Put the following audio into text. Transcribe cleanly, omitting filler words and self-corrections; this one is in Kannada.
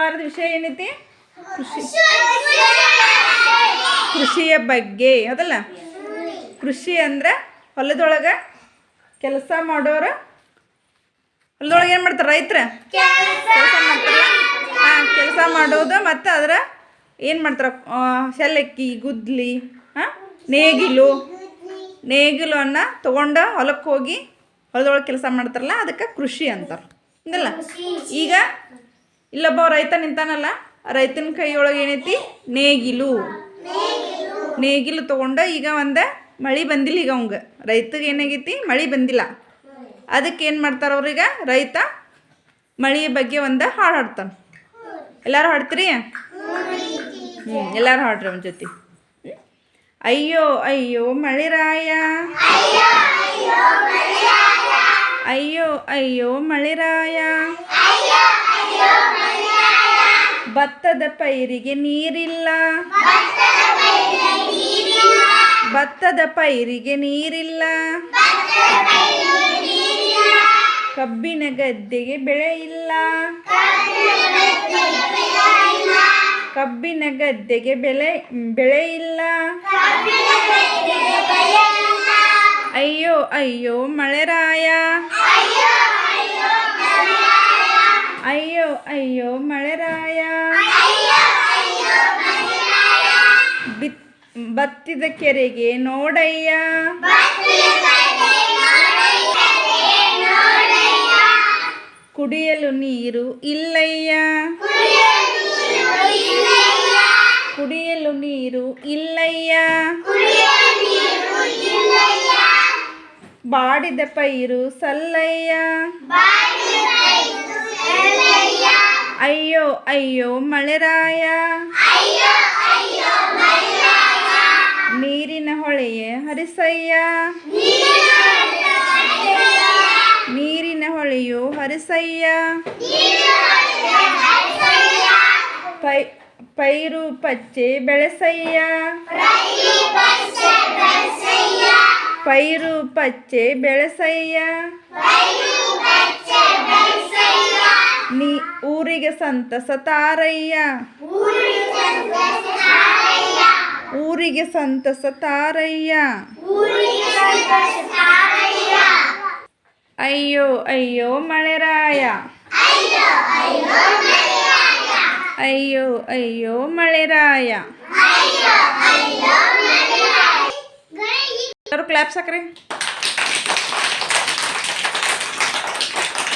ವಾರದ ವಿಷಯ ಏನೈತಿ? ಕೃಷಿಯ ಬಗ್ಗೆ. ಹೌದಲ್ಲ? ಕೃಷಿ ಅಂದ್ರೆ ಹೊಲದೊಳಗೆ ಕೆಲಸ ಮಾಡೋರು. ಹೊಲದೊಳಗೆ ಏನು ಮಾಡ್ತಾರೆ? ರೈತರ ಕೆಲಸ ಮಾಡ್ತಾರಲ್ಲ. ಕೆಲಸ ಮಾಡೋದು ಮತ್ತು ಅದರ ಏನು ಮಾಡ್ತಾರೆ? ಸೆಲಕ್ಕಿ, ಗುದ್ಲಿ, ನೇಗಿಲನ್ನು ತೊಗೊಂಡು ಹೊಲಕ್ಕೆ ಹೋಗಿ ಹೊಲದೊಳಗೆ ಕೆಲಸ ಮಾಡ್ತಾರಲ್ಲ, ಅದಕ್ಕೆ ಕೃಷಿ ಅಂತಾರೆ. ಹಂಗಲ್ಲ? ಈಗ ಇಲ್ಲೊಬ್ಬ ರೈತ ನಿಂತಾನಲ್ಲ, ರೈತನ ಕೈಯೊಳಗೆ ಏನೈತಿ? ನೇಗಿಲು ತೊಗೊಂಡು ಈಗ ಮಳೆ ಬಂದಿಲ್ಲ. ಈಗ ಅವಂಗೆ ರೈತಗೆ ಏನಾಗೈತಿ? ಮಳೆ ಬಂದಿಲ್ಲ. ಅದಕ್ಕೆ ಏನು ಮಾಡ್ತಾರೆ ಅವ್ರೀಗ? ರೈತ ಮಳೆಯ ಬಗ್ಗೆ ಹಾಡು ಹಾಡ್ತಾನೆ. ಎಲ್ಲರೂ ಹಾಡ್ತೀರಿ? ಎಲ್ಲರೂ ಹಾಡ್ರಿ ಅವನ ಜೊತೆ. ಅಯ್ಯೋ ಅಯ್ಯೋ ಮಳೆರಾಯ, ಅಯ್ಯೋ ಅಯ್ಯೋ ಮಳೆರಾಯ, ಭತ್ತದ ಪೈರಿಗೆ ನೀರಿಲ್ಲ, ಭತ್ತದ ಪೈರಿಗೆ ನೀರಿಲ್ಲ, ಕಬ್ಬಿನ ಗದ್ದೆಗೆ ಬೆಳೆ ಇಲ್ಲ, ಕಬ್ಬಿನ ಗದ್ದೆಗೆ ಬೆಳೆ ಇಲ್ಲ, ಅಯ್ಯೋ ಅಯ್ಯೋ ಮಳೆರಾಯ, ಅಯ್ಯೋ ಅಯ್ಯೋ ಮಳೆರಾಯ, ಬತ್ತಿದ ಕೆರೆಗೆ ನೋಡಯ್ಯ, ಕುಡಿಯಲು ನೀರು ಇಲ್ಲಯ್ಯ, ಕುಡಿಯಲು ನೀರು ಇಲ್ಲಯ್ಯ, ಬಾಡಿದ ಪೈರು ಸಲ್ಲಯ್ಯ, ಅಯ್ಯೋ ಅಯ್ಯೋ ಮಳೆರಾಯ, ನೀರಿನ ಹೊಳೆಯೇ ಹರಿಸಯ್ಯ, ನೀರಿನ ಹೊಳೆಯು ಹರಿಸಯ್ಯ, ಪೈರು ಪಚ್ಚೆ ಬೆಳೆಸಯ್ಯ, ಪೈರು ಪಚ್ಚೆ ಬೆಳೆಸಯ್ಯ, ಊರಿಗೆ ಸಂತಸ ತಾರಯ್ಯ, ಊರಿಗೆ ಸಂತಸ ತಾರಯ್ಯ, ಅಯ್ಯೋ ಅಯ್ಯೋ ಮಳೆರಾಯ, ಅಯ್ಯೋ ಅಯ್ಯೋ ಮಳೆರಾಯ. ಎಲ್ಲರೂ ಕ್ಲಾಪ್ಸ್ ಹಾಕ್ರಿ.